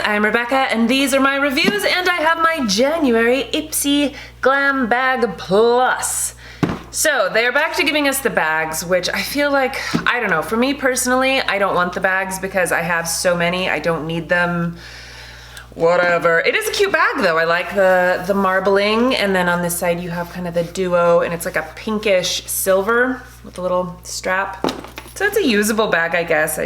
I'm Rebecca and these are my reviews, and I have my January IPSY Glam Bag Plus. So they're back to giving us the bags, which I feel like, I don't know, for me personally, I don't want the bags because I have so many, I don't need them. Whatever. It is a cute bag though. I like the marbling, and then on this side you have kind of the duo, and it's like a pinkish silver with a little strap. So it's a usable bag, I guess.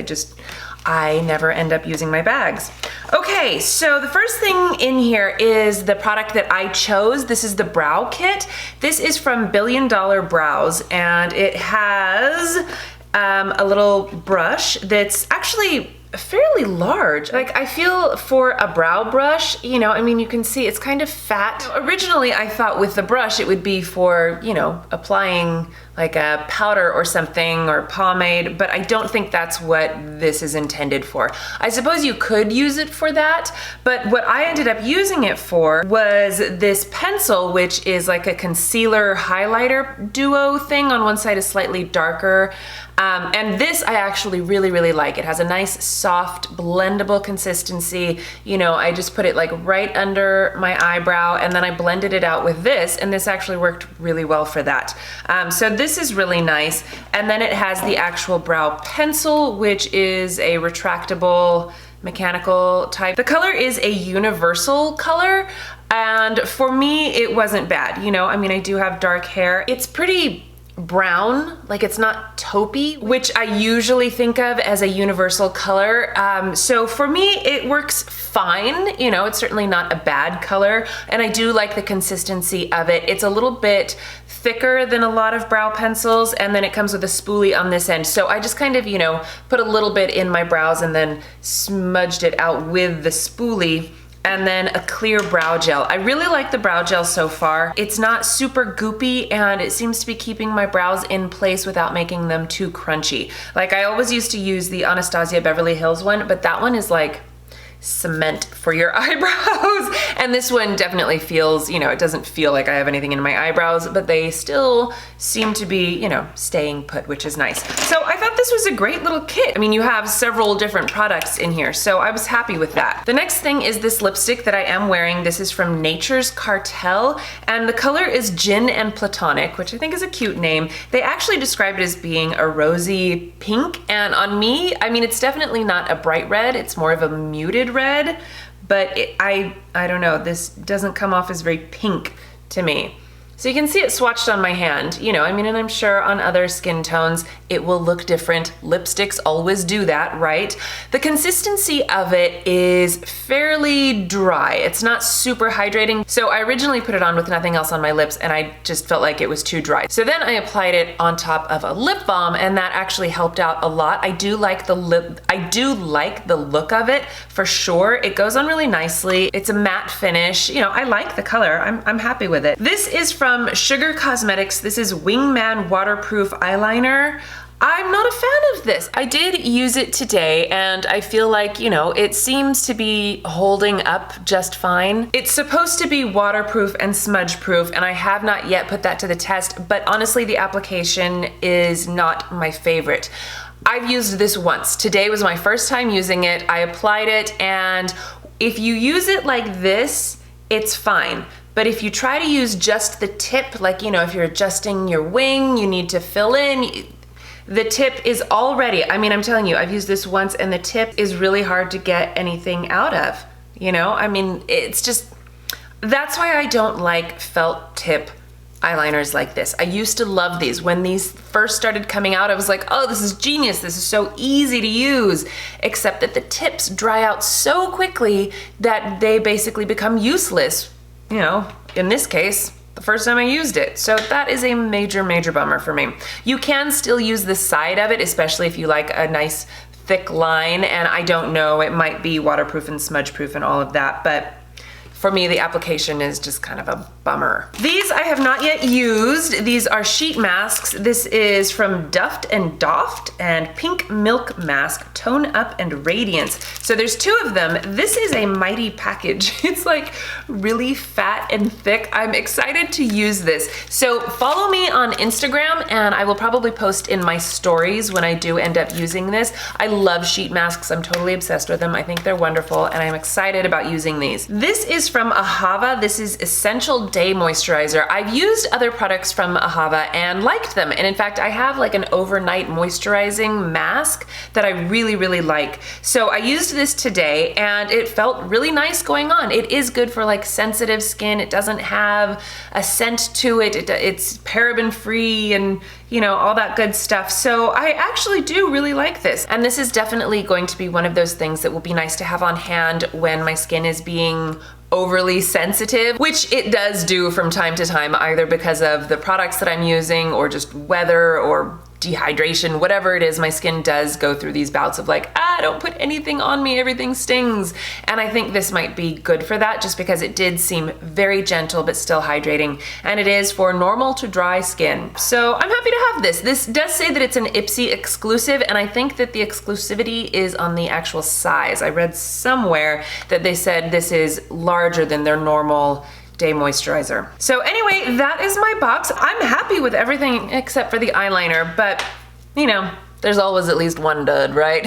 I never end up using my bags. Okay, so the first thing in here is the product that I chose. This is the brow kit. This is from Billion Dollar Brows, and it has a little brush that's actually fairly large. Like, I feel for a brow brush, you know, I mean, you can see it's kind of fat. Originally, I thought with the brush it would be for, you know, applying like a powder or something or pomade, but I don't think that's what this is intended for. I suppose you could use it for that, but what I ended up using it for was this pencil, which is like a concealer highlighter duo thing. On one side is slightly darker, and this I actually really like. It has a nice soft blendable consistency. You know, I just put it like right under my eyebrow and then I blended it out with this, and this actually worked really well for that. So this is really nice. And then it has the actual brow pencil, which is a retractable mechanical type. The color is a universal color, and for me it wasn't bad. You know, I mean, I do have dark hair. It's pretty brown, like it's not taupey, which I usually think of as a universal color. So for me, it works fine. You know, it's certainly not a bad color, and I do like the consistency of it. It's a little bit thicker than a lot of brow pencils, and then it comes with a spoolie on this end. So I just kind of, you know, put a little bit in my brows and then smudged it out with the spoolie. And then a clear brow gel. I really like the brow gel so far. It's not super goopy, and it seems to be keeping my brows in place without making them too crunchy. Like, I always used to use the Anastasia Beverly Hills one, but that one is like cement for your eyebrows. And this one definitely feels, you know, it doesn't feel like I have anything in my eyebrows, but they still seem to be, you know, staying put, which is nice. So I thought this was a great little kit. I mean, you have several different products in here, so I was happy with that. The next thing is this lipstick that I am wearing. This is from Nature's Cartel, and the color is Gin and Platonic, which I think is a cute name. They actually describe it as being a rosy pink, and on me, I mean, it's definitely not a bright red, it's more of a muted red, but I don't know, this doesn't come off as very pink to me. So you can see it swatched on my hand, you know, I mean, and I'm sure on other skin tones it will look different. Lipsticks always do that, right? The consistency of it is fairly dry. It's not super hydrating. So I originally put it on with nothing else on my lips, and I just felt like it was too dry. So then I applied it on top of a lip balm, and that actually helped out a lot. I do like the look of it for sure. It goes on really nicely. It's a matte finish. You know, I like the color. I'm happy with it. This is from Sugar Cosmetics. This is Wingman Waterproof Eyeliner. I'm not a fan of this. I did use it today, and I feel like, you know, it seems to be holding up just fine. It's supposed to be waterproof and smudge proof, and I have not yet put that to the test, but honestly, the application is not my favorite. I've used this once. Today was my first time using it. I applied it, and if you use it like this, it's fine. But if you try to use just the tip, like, you know, if you're adjusting your wing, you need to fill in, the tip is already, I mean, I'm telling you, I've used this once, and the tip is really hard to get anything out of, you know? I mean, it's just, that's why I don't like felt tip eyeliners like this. I used to love these. When these first started coming out, I was like, oh, this is genius. This is so easy to use, except that the tips dry out so quickly that they basically become useless, you know, in this case, the first time I used it. So that is a major bummer for me. You can still use the side of it, especially if you like a nice thick line, and I don't know, it might be waterproof and smudge proof and all of that, but for me, the application is just kind of a bummer. These I have not yet used. These are sheet masks. This is from DUFT and DOFT, and Pink Milk Mask, Tone Up and Radiance. So there's 2 of them. This is a mighty package. It's like really fat and thick. I'm excited to use this. So follow me on Instagram, and I will probably post in my stories when I do end up using this. I love sheet masks. I'm totally obsessed with them. I think they're wonderful, and I'm excited about using these. This is from Ahava. This is Essential Day Moisturizer. I've used other products from Ahava and liked them. And in fact, I have like an overnight moisturizing mask that I really, really like. So I used this today and it felt really nice going on. It is good for like sensitive skin. It doesn't have a scent to it. It's paraben free and you know, all that good stuff. So I actually do really like this. And this is definitely going to be one of those things that will be nice to have on hand when my skin is being overly sensitive, which it does do from time to time, either because of the products that I'm using or just weather or dehydration, whatever it is, my skin does go through these bouts of like, don't put anything on me, everything stings. And I think this might be good for that just because it did seem very gentle but still hydrating, and it is for normal to dry skin. So I'm happy to have this. This does say that it's an IPSY exclusive, and I think that the exclusivity is on the actual size. I read somewhere that they said this is larger than their normal day moisturizer. So anyway, that is my box. I'm happy with everything except for the eyeliner, but you know, there's always at least one dud, right?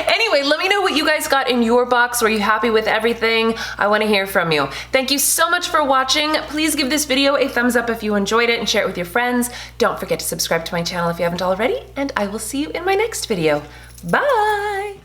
Anyway, let me know what you guys got in your box. Were you happy with everything? I want to hear from you. Thank you so much for watching. Please give this video a thumbs up if you enjoyed it and share it with your friends. Don't forget to subscribe to my channel if you haven't already, and I will see you in my next video. Bye!